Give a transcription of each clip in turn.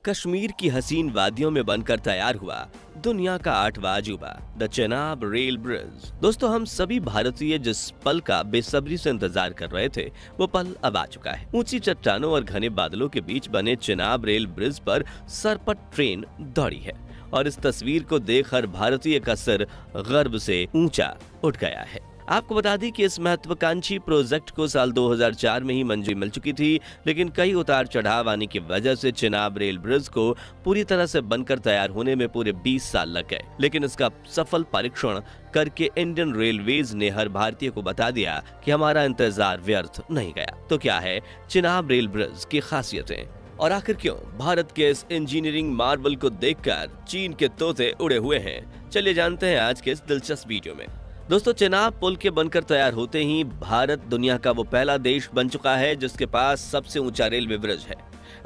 कश्मीर की हसीन वादियों में बनकर तैयार हुआ दुनिया का 8वां अजूबा द चेनाब रेल ब्रिज। दोस्तों, हम सभी भारतीय जिस पल का बेसब्री से इंतजार कर रहे थे वो पल अब आ चुका है। ऊंची चट्टानों और घने बादलों के बीच बने चेनाब रेल ब्रिज पर सरपट ट्रेन दौड़ी है और इस तस्वीर को देख हर भारतीय का सिर गर्व से ऊंचा उठ गया है। आपको बता दें कि इस महत्वाकांक्षी प्रोजेक्ट को साल 2004 में ही मंजूरी मिल चुकी थी, लेकिन कई उतार चढ़ाव आने की वजह से चेनाब रेल ब्रिज को पूरी तरह से बनकर तैयार होने में पूरे 20 साल लग गए। लेकिन इसका सफल परीक्षण करके इंडियन रेलवेज ने हर भारतीय को बता दिया कि हमारा इंतजार व्यर्थ नहीं गया। तो क्या है चेनाब रेल ब्रिज की खासियतें और आखिर क्यों भारत के इस इंजीनियरिंग मार्वल को देखकर चीन के तोते उड़े हुए हैं? चलिए जानते हैं आज के इस दिलचस्प वीडियो में। दोस्तों, चेनाब पुल के बनकर तैयार होते ही भारत दुनिया का वो पहला देश बन चुका है जिसके पास सबसे ऊंचा रेलवे ब्रिज है।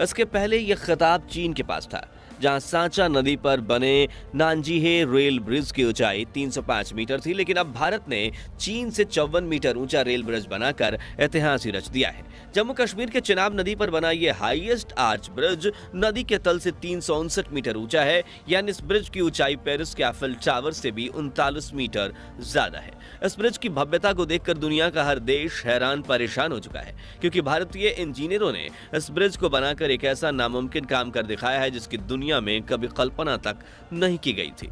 इसके पहले यह खिताब चीन के पास था, जहां सांचा नदी पर बने नानजीहे रेल ब्रिज की ऊंचाई 305 मीटर थी। लेकिन अब भारत ने चीन से 54 मीटर ऊंचा रेल ब्रिज बनाकर इतिहास ही रच दिया है। जम्मू कश्मीर के चेनाब नदी पर बना ये हाईएस्ट आर्च ब्रिज नदी के तल से 359 मीटर ऊंचा है, यानी इस ब्रिज की ऊंचाई पेरिस के एफिल टावर से भी 39 मीटर ज्यादा है। इस ब्रिज की भव्यता को देखकर दुनिया का हर देश हैरान परेशान हो चुका है, क्योंकि भारतीय इंजीनियरों ने इस ब्रिज को बनाकर एक ऐसा नामुमकिन काम कर दिखाया है जिसकी दुनिया में कभी कल्पना तक नहीं की गई थी।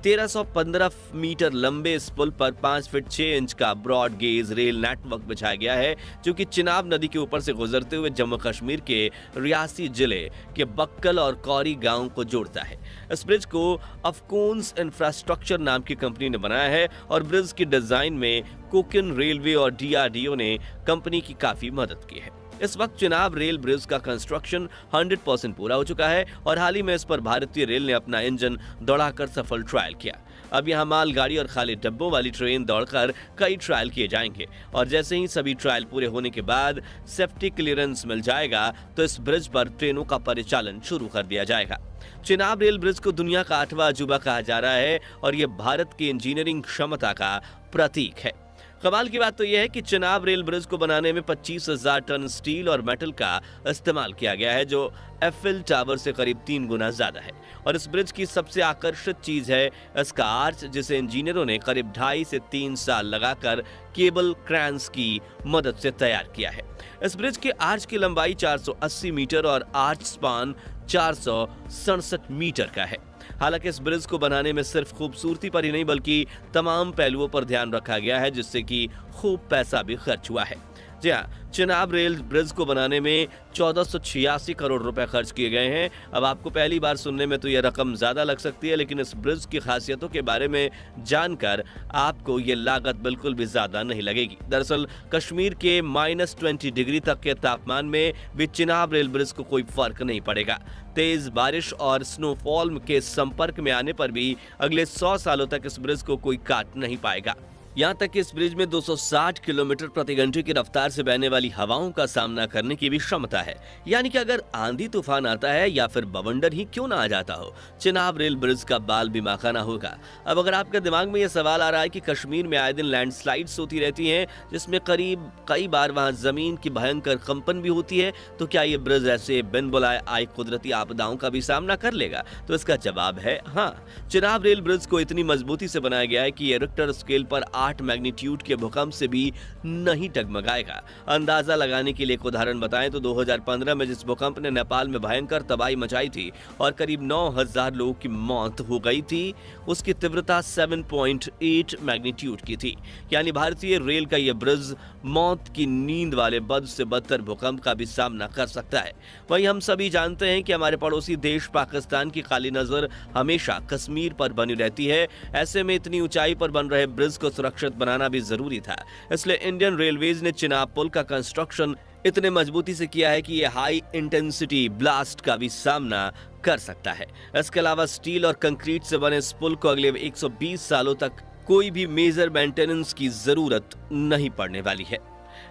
1315 मीटर लंबे इस पुल पर 5 फीट 6 इंच का ब्रॉड गेज रेल नेटवर्क बिछाया गया है, जो कि चिनाब नदी के ऊपर से गुजरते हुए जम्मू कश्मीर के रियासी जिले के बक्कल और कौरी गांव को जोड़ता है। इस ब्रिज को अफकोन्स इंफ्रास्ट्रक्चर नाम की कंपनी ने बनाया है और ब्रिज की डिजाइन में कोकिन रेलवे और DRDO ने कंपनी की काफी मदद की है। इस वक्त चेनाब रेल ब्रिज का कंस्ट्रक्शन 100% पूरा हो चुका है और हाल ही में इस पर भारतीय रेल ने अपना इंजन दौड़ाकर सफल ट्रायल किया। अब यहाँ मालगाड़ी और खाली डब्बों वाली ट्रेन दौड़कर कई ट्रायल किए जाएंगे और जैसे ही सभी ट्रायल पूरे होने के बाद सेफ्टी क्लियरेंस मिल जाएगा तो इस ब्रिज पर ट्रेनों का परिचालन शुरू कर दिया जाएगा। चेनाब रेल ब्रिज को दुनिया का 8वां अजूबा कहा जा रहा है और ये भारत की इंजीनियरिंग क्षमता का प्रतीक है। कमाल की बात तो यह है कि चेनाब रेल ब्रिज को बनाने में 25,000 टन स्टील और मेटल का इस्तेमाल किया गया है, जो एफिल टावर से करीब 3 गुना ज्यादा है। और इस ब्रिज की सबसे आकर्षक चीज है इसका आर्च, जिसे इंजीनियरों ने करीब 2.5 से 3 साल लगाकर केबल क्रैंस की मदद से तैयार किया है। इस ब्रिज के आर्च की लंबाई 480 मीटर और आर्च स्पान 467 मीटर का है। हालांकि इस ब्रिज को बनाने में सिर्फ खूबसूरती पर ही नहीं बल्कि तमाम पहलुओं पर ध्यान रखा गया है, जिससे कि खूब पैसा भी खर्च हुआ है। जी हाँ, चेनाब रेल ब्रिज को बनाने में 1486 करोड़ रुपए खर्च किए गए हैं। अब आपको पहली बार सुनने में तो यह रकम ज्यादा लग सकती है, लेकिन इस ब्रिज की खासियतों के बारे में जानकर आपको ये लागत बिल्कुल भी ज्यादा नहीं लगेगी। दरअसल कश्मीर के -20 डिग्री तक के तापमान में भी चेनाब रेल ब्रिज को कोई फर्क नहीं पड़ेगा। तेज बारिश और स्नोफॉल के संपर्क में आने पर भी अगले 100 सालों तक इस ब्रिज को कोई काट नहीं पाएगा। यहाँ तक कि इस ब्रिज में 260 किलोमीटर प्रति घंटे की रफ्तार से बहने वाली हवाओं का सामना करने की भी क्षमता है। यानी कि अगर आंधी तूफान आता है या फिर बवंडर ही क्यों ना आ जाता हो, चेनाब रेल ब्रिज का बाल भी माखाना होगा। अब अगर आपके दिमाग में यह सवाल आ रहा है कि कश्मीर में आए दिन लैंडस्लाइड्स होती रहती हैं, जिसमें करीब कई बार वहां जमीन की भयंकर कंपन भी होती है, तो क्या ये ब्रिज ऐसे बिन बुलाए आई कुदरती आपदाओं का भी सामना कर लेगा? तो इसका जवाब है हाँ। चेनाब रेल ब्रिज को इतनी मजबूती से बनाया गया है कि ये रिक्टर स्केल पर 8 मैग्नीट्यूड के भूकंप से भी नहीं डगमगाएगा। अंदाजा लगाने के लिए एक उदाहरण बताएं तो 2015 में जिस भूकंप ने नेपाल में भयंकर तबाही मचाई थी और करीब 9,000 लोगों की मौत हो गई थी, उसकी तीव्रता 7.8 मैग्नीट्यूड की थी। यानी भारतीय रेल का यह ब्रिज मौत की नींद वाले बद से बदतर भूकंप का भी सामना कर सकता है। वहीं हम सभी जानते हैं कि हमारे पड़ोसी देश पाकिस्तान की काली नजर हमेशा कश्मीर पर बनी रहती है। ऐसे में इतनी ऊंचाई पर बन रहे ब्रिज को सुरक्षित बनाना भी जरूरी था। इसलिए इंडियन रेलवेज ने चेनाब पुल का कंस्ट्रक्शन इतने मजबूती से किया है कि यह हाई इंटेंसिटी ब्लास्ट का भी सामना कर सकता है। इसके अलावा स्टील और कंक्रीट से बने इस पुल को अगले 120 सालों तक कोई भी मेजर मेंटेनेंस की जरूरत नहीं पड़ने वाली है,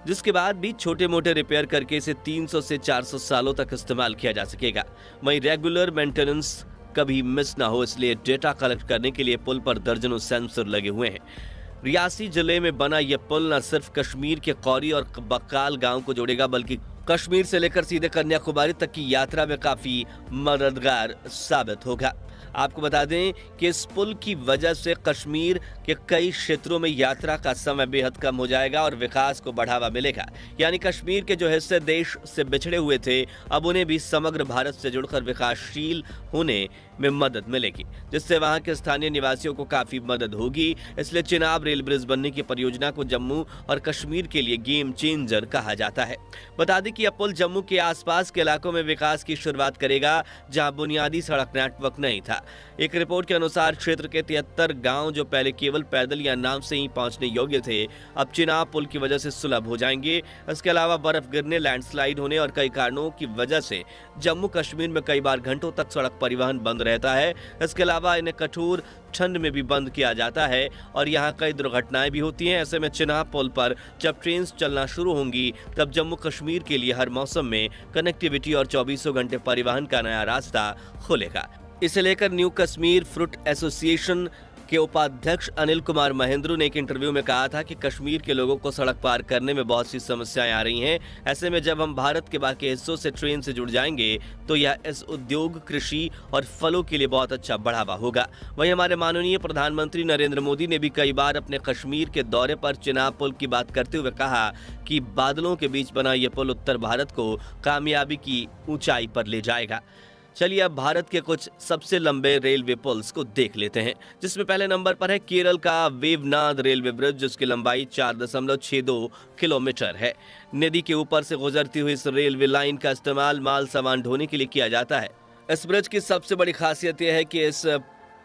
जिसके बाद भी छोटे मोटे रिपेयर करके इसे 300 से 400 सालों तक इस्तेमाल किया जा सकेगा। वहीं रेगुलर मेंटेनेंस कभी मिस ना हो, इसलिए डेटा कलेक्ट करने के लिए पुल पर दर्जनों सेंसर लगे हुए हैं। रियासी जिले में बना यह पुल न सिर्फ कश्मीर के कौरी और बक्काल गांव को जोड़ेगा, बल्कि कश्मीर से लेकर सीधे कन्याकुमारी तक की यात्रा में काफी मददगार साबित होगा। आपको बता दें कि इस पुल की वजह से कश्मीर के कई क्षेत्रों में यात्रा का समय बेहद कम हो जाएगा और विकास को बढ़ावा मिलेगा। यानी कश्मीर के जो हिस्से देश से बिछड़े हुए थे, अब उन्हें भी समग्र भारत से जुड़कर विकासशील होने में मदद मिलेगी, जिससे वहां के स्थानीय निवासियों को काफी मदद होगी। इसलिए चिनाब रेल ब्रिज बनने की परियोजना को जम्मू और कश्मीर के लिए गेम चेंजर कहा जाता है। बता दें कि यह पुल जम्मू के आसपास के इलाकों में विकास की शुरुआत करेगा, जहां बुनियादी सड़क नेटवर्क नहीं था। एक रिपोर्ट के अनुसार क्षेत्र के 73 गांव जो पहले केवल पैदल या नाव से ही पहुंचने योग्य थे, अब चिनाब पुल की वजह से सुलभ हो जाएंगे। इसके अलावा बर्फ गिरने, लैंडस्लाइड होने और कई कारणों की वजह से जम्मू कश्मीर में कई बार घंटों तक सड़क परिवहन बंद रहता है। इसके अलावा इन्हें कठोर ठंड में भी बंद किया जाता है और यहाँ कई दुर्घटनाएं भी होती हैं। ऐसे में चिनाब पुल पर जब ट्रेन चलना शुरू होंगी, तब जम्मू कश्मीर के लिए हर मौसम में कनेक्टिविटी और 24 घंटे परिवहन का नया रास्ता खुलेगा। इसे लेकर न्यू कश्मीर फ्रूट एसोसिएशन के उपाध्यक्ष अनिल कुमार महेंद्रू ने एक इंटरव्यू में कहा था कि कश्मीर के लोगों को सड़क पार करने में बहुत सी समस्याएं आ रही हैं। ऐसे में जब हम भारत के बाकी हिस्सों से ट्रेन से जुड़ जाएंगे तो यह इस उद्योग, कृषि और फलों के लिए बहुत अच्छा बढ़ावा होगा। वहीं हमारे माननीय प्रधानमंत्री नरेंद्र मोदी ने भी कई बार अपने कश्मीर के दौरे पर चिनाब पुल की बात करते हुए कहा कि बादलों के बीच बना यह पुल उत्तर भारत को कामयाबी की ऊंचाई पर ले जाएगा। चलिए अब भारत के कुछ सबसे लंबे रेलवे पुल्स को देख लेते हैं, जिसमें पहले नंबर पर है केरल का वेवनाद रेलवे ब्रिज, जिसकी लंबाई 4.62 किलोमीटर है। नदी के ऊपर से गुजरती हुई इस रेलवे लाइन का इस्तेमाल माल सामान ढोने के लिए किया जाता है। इस ब्रिज की सबसे बड़ी खासियत यह है कि इस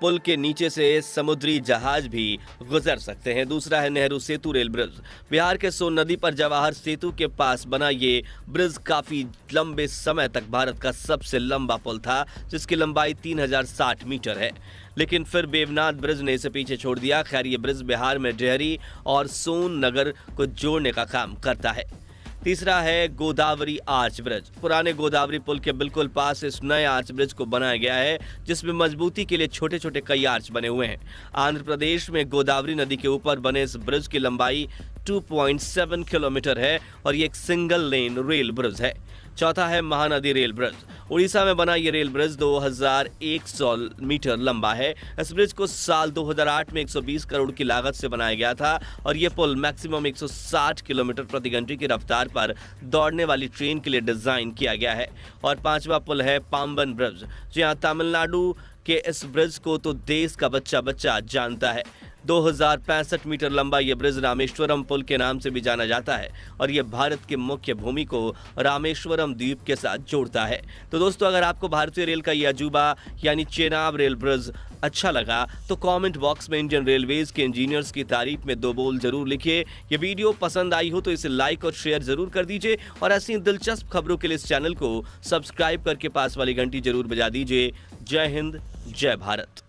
पुल के नीचे से समुद्री जहाज भी गुजर सकते हैं। दूसरा है नेहरू सेतु रेल ब्रिज। बिहार के सोन नदी पर जवाहर सेतु के पास बना ये ब्रिज काफी लंबे समय तक भारत का सबसे लंबा पुल था, जिसकी लंबाई 3060 मीटर है। लेकिन फिर वेवनाथ ब्रिज ने इसे पीछे छोड़ दिया। खैर, ये ब्रिज बिहार में डेहरी और सोन नगर को जोड़ने का काम करता है। तीसरा है गोदावरी आर्च ब्रिज। पुराने गोदावरी पुल के बिल्कुल पास इस नए आर्च ब्रिज को बनाया गया है, जिसमें मजबूती के लिए छोटे छोटे कई आर्च बने हुए हैं। आंध्र प्रदेश में गोदावरी नदी के ऊपर बने इस ब्रिज की लंबाई 2.7 किलोमीटर है और ये एक सिंगल लेन रेल ब्रिज है। चौथा है महानदी रेल ब्रिज। उड़ीसा में बना ये रेल ब्रिज 2100 मीटर लंबा है। इस ब्रिज को साल 2008 में 120 करोड़ की लागत से बनाया गया था और ये पुल मैक्सिमम 160 किलोमीटर प्रति घंटे की रफ्तार पर दौड़ने वाली ट्रेन के लिए डिजाइन किया गया है। और पांचवा पुल है पाम्बन ब्रिज। जी हाँ, तमिलनाडु के इस ब्रिज को तो देश का बच्चा बच्चा जानता है। 2065 मीटर लंबा यह ब्रिज रामेश्वरम पुल के नाम से भी जाना जाता है और यह भारत के मुख्य भूमि को रामेश्वरम द्वीप के साथ जोड़ता है। तो दोस्तों, अगर आपको भारतीय रेल का यह अजूबा यानी चेनाब रेल ब्रिज अच्छा लगा तो कमेंट बॉक्स में इंडियन रेलवेज के इंजीनियर्स की तारीफ में 2 बोल जरूर लिखिए। ये वीडियो पसंद आई हो तो इसे लाइक और शेयर जरूर कर दीजिए और ऐसी दिलचस्प खबरों के लिए इस चैनल को सब्सक्राइब करके पास वाली घंटी जरूर बजा दीजिए। जय हिंद, जय भारत।